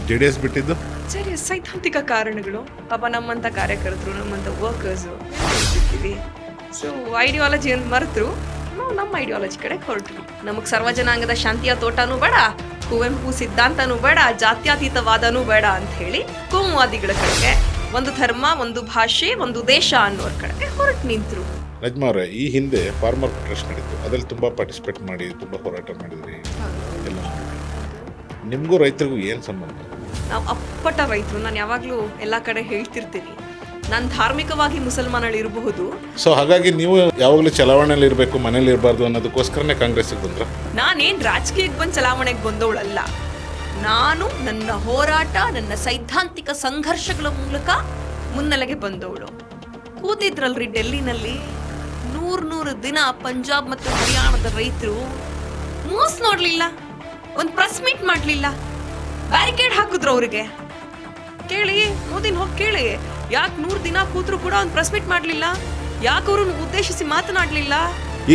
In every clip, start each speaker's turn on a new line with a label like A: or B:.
A: JDS ಬಿಟ್ಟಿದ್ದು
B: ಸರಿ, ಸೈದ್ಧಾಂತಿಕ ಕಾರಣಗಳು. ಪಾಪ ನಮ್ಮಂತ ಕಾರ್ಯಕರ್ತರು, ನಮ್ಮಂತ ವರ್ಕರ್ಸು ಇರ್ತೀವಿ. ಸೊ ಐಡಿಯಾಲಜಿ ಅಂತ ಮರೆತರು, ನಾವು ನಮ್ಮ ಐಡಿಯಾಲಜಿ ಕಡೆ ಹೊರಟ್ವಿ. ನಮಗೆ ಸರ್ವಜನಾಂಗದ ಶಾಂತಿಯ ತೋಟನೂ ಬೇಡ, ಕುವೆಂಪು ಸಿದ್ಧಾಂತನೂ ಬೇಡ, ಜಾತ್ಯತೀತವಾದನೂ ಬೇಡ ಅಂತ ಹೇಳಿ ಕೋಮುವಾದಿಗಳ ಕಡೆಗೆ, ಒಂದು ಧರ್ಮ, ಒಂದು ಭಾಷೆ, ಒಂದು ದೇಶ ಅನ್ನೋರ ಕಡೆಗೆ ಹೊರಟು ನಿಂತರು.
A: ನಜ್ಮಾ ಅವರೇ, ಈ ಹಿಂದೆ ಫಾರ್ಮರ್ ಪ್ರೊಟೆಸ್ಟ್ ನಡೀತು, ಅದ್ರಲ್ಲಿ ತುಂಬ ಪಾರ್ಟಿಸಿಪೇಟ್ ಮಾಡಿ ತುಂಬ ಹೋರಾಟ ಮಾಡಿದ್ರಿ ಎಲ್ಲ. ನಿಮಗೂ ರೈತರಿಗೂ ಏನು ಸಂಬಂಧ?
B: ನಾವು ಅಪ್ಪಟ ರೈತರು. ನಾನು ಯಾವಾಗಲೂ ಎಲ್ಲ ಕಡೆ ಹೇಳ್ತಿರ್ತೀನಿ, ನಾನು ಧಾರ್ಮಿಕವಾಗಿ ಮುಸಲ್ಮಾನಳಿರಬಹುದು.
A: ಸೊ ಹಾಗಾಗಿ ನೀವು ಯಾವಾಗಲೂ ಚಲಾವಣೆಯಲ್ಲಿ ಇರಬೇಕು, ಮನೇಲಿ ಇರಬಾರ್ದು ಅನ್ನೋದಕ್ಕೋಸ್ಕರನೇ ಕಾಂಗ್ರೆಸ್ಗೆ ಬಂದ್ರ?
B: ನಾನೇನು ರಾಜಕೀಯಕ್ಕೆ ಬಂದು ಚಲಾವಣೆಗೆ ಬಂದವಳಲ್ಲ. ನಾನು ನನ್ನ ಹೋರಾಟ, ನನ್ನ ಸೈದ್ಧಾಂತಿಕ ಸಂಘರ್ಷಗಳ ಮೂಲಕ ಮುನ್ನೆಲೆಗೆ ಬಂದವಳು. ಕೂತಿದ್ರಲ್ರಿ ಡೆಲ್ಲಿನಲ್ಲಿ 100 ದಿನ ಪಂಜಾಬ್ ಮತ್ತು ಹರಿಯಾಣದ ರೈತರು ಮೋಸ ನೋಡ್ಲಿಲ್ಲ, ಒಂದು ಪ್ರೆಸ್ ಮೀಟ್ ಮಾಡಲಿಲ್ಲ, ಬ್ಯಾರಿಕೇಡ್ ಹಾಕಿದ್ರು ಅವ್ರಿಗೆ. ಕೇಳಿ, ಮೋದಿನ ಹೋಗಿ ಕೇಳಿ, ಯಾಕೆ 100 ದಿನ ಕೂತ್ರು ಕೂಡ ಒಂದು ಪ್ರೆಸ್ ಮೀಟ್ ಮಾಡಲಿಲ್ಲ? ಯಾಕೆ ಅವ್ರನ್ನ ಉದ್ದೇಶಿಸಿ ಮಾತನಾಡಲಿಲ್ಲ?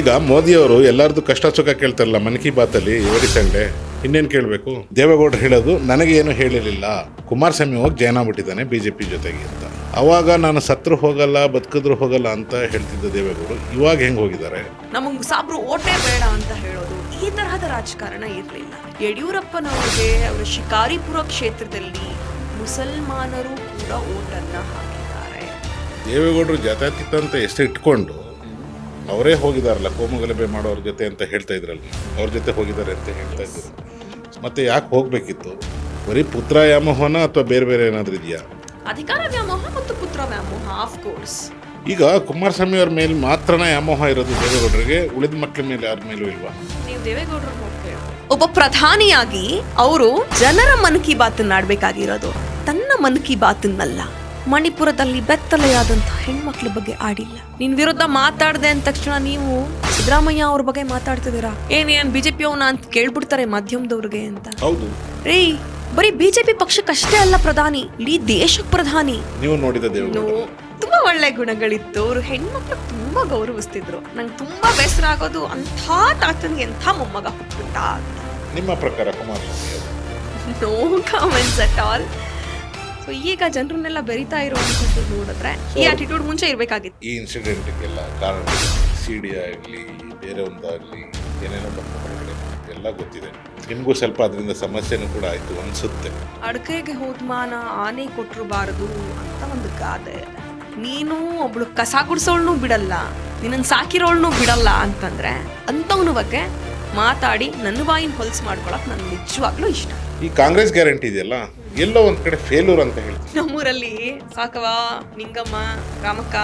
A: ಈಗ ಮೋದಿಯವರು ಎಲ್ಲರದು ಕಷ್ಟ ಸುಖ ಕೇಳ್ತಾರಲ್ಲ ಮನ್ ಕಿ ಬಾತಲ್ಲಿ ಎವರಿ ಸಂಡೇ, ಇನ್ನೇನು ಕೇಳಬೇಕು? ದೇವೇಗೌಡರು ಹೇಳೋದು ನನಗೆ ಏನು ಹೇಳಿರಲಿಲ್ಲ, ಕುಮಾರಸ್ವಾಮಿ ಹೋಗಿ ಜಾಯ್ನ್ ಆಗ್ಬಿಟ್ಟಿದ್ದಾನೆ BJP ಜೊತೆಗೆ ಅಂತ. ಅವಾಗ ನಾನು ಸತ್ರು ಹೋಗಲ್ಲ, ಬದುಕಿದ್ರು ಹೋಗಲ್ಲ ಅಂತ ಹೇಳ್ತಿದ್ದ ದೇವೇಗೌಡರು ಇವಾಗ ಹೆಂಗೆ ಹೋಗಿದ್ದಾರೆ?
B: ನಮಗೆ ಸಾಬ್ರು ಓಟೇ ಬೇಡ ಅಂತ ಹೇಳೋದು, ಈ ತರಹದ ರಾಜಕಾರಣ ಇರಲಿಲ್ಲ. ಯಡಿಯೂರಪ್ಪನವರಿಗೆ ಅವರ ಶಿಕಾರಿಪುರ ಕ್ಷೇತ್ರದಲ್ಲಿ ಮುಸಲ್ಮಾನರು ಕೂಡ ಓಟನ್ನ ಹಾಕಿದ್ದಾರೆ.
A: ದೇವೇಗೌಡರು ಜಾತ್ಯತೀತ ಅಂತ ಎಷ್ಟು ಇಟ್ಕೊಂಡು ಅವರೇ ಹೋಗಿದಾರಲ್ಲ ಕೋಮುಗಲಭೆ ಮಾಡೋರ ಜೊತೆ ಅಂತ ಹೇಳ್ತಾ ಇದ್ರಲ್ಲ, ಅವ್ರ ಜೊತೆ ಹೋಗಿದ್ದಾರೆ ಅಂತ ಹೇಳ್ತಾ ಇದ್ರು. ಮತ್ತೆ ಯಾಕೆ ಹೋಗ್ಬೇಕಿತ್ತು? ಬರೀ ಪುತ್ರ ವ್ಯಾಮೋಹನ ಅಥವಾ ಬೇರೆ ಬೇರೆ ಏನಾದರೂ ಇದೆಯಾ?
B: ಅಧಿಕಾರ ವ್ಯಾಮೋಹ ಮತ್ತು ಪುತ್ರ ವ್ಯಾಮೋಹ, ಆಫ್ ಕೋರ್ಸ್.
A: ಈಗ ಕುಮಾರಸ್ವಾಮಿ ಅವ್ರ ಮೇಲೆ ಮಾತ್ರನೇ ವ್ಯಾಮೋಹ ಇರೋದು ದೇವೇಗೌಡರಿಗೆ, ಉಳಿದ ಮಕ್ಕಳ ಮೇಲೆ ಯಾರ ಮೇಲೂ ಇಲ್ವಾ?
B: ನೀವು ದೇವೇಗೌಡರು ಒಬ್ಬ ಪ್ರಧಾನಿಯಾಗಿ ಅವರು ಜನರ ಮನ್ ಕಿ ಬಾತ್ ಆಡ್ಬೇಕಾಗಿರೋದು, ತನ್ನ ಮನ್ ಕಿ ಬಾತನ್ನಲ್ಲ. ಮಣಿಪುರದಲ್ಲಿ ಬೆತ್ತಲೆಯಾದಂತಹ ಹೆಣ್ಮಕ್ಳ ಬಗ್ಗೆ ಆಡಿಲ್ಲ. ನಿನ್ ವಿರುದ್ಧ ಮಾತಾಡ್ದೆ ಅಂದ ತಕ್ಷಣ ನೀವು ಸಿದ್ದರಾಮಯ್ಯ ಅವ್ರ ಬಗ್ಗೆ ಮಾತಾಡ್ತಿದ್ದೀರಾ, ಏನ್ BJP ಅವನ ಅಂತ ಕೇಳ್ಬಿಡ್ತಾರೆ ಮಾಧ್ಯಮದವ್ರಿಗೆ ಅಂತ.
A: ಹೌದು
B: ರೀ, ಬರೀ BJP ಪಕ್ಷಕ್ಕಷ್ಟೇ ಅಲ್ಲ ಪ್ರಧಾನಿ, ಇಡೀ ದೇಶಕ್ಕೆ ಪ್ರಧಾನಿ.
A: ನೀವು ನೋಡಿದ ದೇವೇಗೌಡ
B: ತುಂಬಾ ಒಳ್ಳೆ ಗುಣಗಳಿತ್ತು. ಅವರು ಹೆಣ್ಮಕ್ಳು ತುಂಬಾ ಗೌರವಿಸ್ತಿದ್ರು. ನಂಗೆ ತುಂಬಾ ಬೇಸರ ಆಗೋದು, ಅಂಥ ತಾತನಿಗೆ ಎಂಥ ಮೊಮ್ಮಗ ಹುಟ್ಬಿಟ್ಟ ಅಂತ.
A: ನಿಮ್ಮ ಪ್ರಕಾರ Kumaraswamy
B: no comments at all. So ಈಗ ಜನರನ್ನೆಲ್ಲ ಬೆರಿತಾ ಇರುವಂಥದ್ದು ನೋಡಿದ್ರೆ ಈ ಆಟಿಟ್ಯೂಡ್ ಮುಂಚೆ ಇರಬೇಕಾಗಿತ್ತು.
A: ಈ ಇನ್ಸಿಡೆಂಟ್ಗೆಲ್ಲ ಕಾರಣ CD ಆಗಲಿ ಬೇರೆ ಒಂದಾಗಲಿ ಏನೇನೋ ಹೊರಗಡೆ ಎಲ್ಲ ಗೊತ್ತಿದೆ. ನಿಮಗೂ ಸ್ವಲ್ಪ ಅದರಿಂದ ಸಮಸ್ಯೆನೂ ಕೂಡ ಆಯಿತು ಅನಿಸುತ್ತೆ.
B: ಅಡಕೆಗೆ ಹೋದ್ಮಾನ ಆನೆ ಕೊಟ್ಟಿರಬಾರದು ಅಂತ ಒಂದು ಗಾದೆ. ನೀನು ಒಬ್ಳು ಕಸ ಗುಡಿಸೋಳ್ನೂ ಬಿಡಲ್ಲ, ನಿನ್ನನ್ನು ಸಾಕಿರೋಳ್ನೂ ಬಿಡಲ್ಲ ಅಂತಂದ್ರೆ ಅಂಥವನ ಬಗ್ಗೆ ಮಾತಾಡಿ ನನ್ನ ಬಾಯಿನ ಹೊಲ್ಸ್ ಮಾಡ್ಕೊಳಕ್ ನನ್ಗೆ ನಿಜವಾಗ್ಲೂ ಇಷ್ಟ.
A: ಈ ಕಾಂಗ್ರೆಸ್ ಗ್ಯಾರಂಟಿ ಇದೆಯಲ್ಲ, ಎಲ್ಲೋ ಒಂದ್ ಕಡೆ ಫೇಲ್ಯೂರ್ ಅಂತ ಹೇಳ್ತೀನಿ.
B: ನಮ್ಮೂರಲ್ಲಿ ಸಾಕವ, ನಿಂಗಮ್ಮ, ರಾಮಕ್ಕ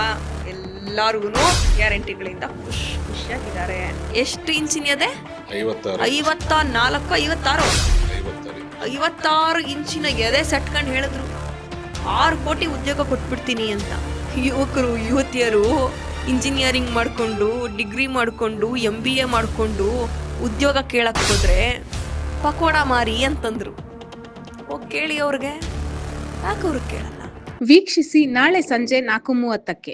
B: ಎಲ್ಲಾರ್ಗು ಗ್ಯಾರಂಟಿಗಳಿಂದ ಖುಷಿಯಾಗಿದ್ದಾರೆ. ಎಷ್ಟು ಇಂಚಿನ ಇದೆ? 56 ಇಂಚಿನ ಎದೆ ಸೆಟ್ಕೊಂಡು ಹೇಳಿದ್ರು 6 ಕೋಟಿ ಉದ್ಯೋಗ ಕೊಟ್ಬಿಡ್ತೀನಿ ಅಂತ. ಯುವಕರು ಯುವತಿಯರು ಇಂಜಿನಿಯರಿಂಗ್ ಮಾಡ್ಕೊಂಡು, ಡಿಗ್ರಿ ಮಾಡ್ಕೊಂಡು, MBA ಮಾಡ್ಕೊಂಡು ಉದ್ಯೋಗ ಕೇಳಕ್ ಹೋದ್ರೆ ಪಕೋಡ ಮಾರಿ ಅಂತಂದ್ರು. ಹೋಗಿ ಕೇಳಿ ಅವ್ರಿಗೆ, ಯಾಕೆ ಅವ್ರಿಗೆ ಕೇಳಲ್ಲ?
C: ವೀಕ್ಷಿಸಿ ನಾಳೆ ಸಂಜೆ 4:30ಕ್ಕೆ.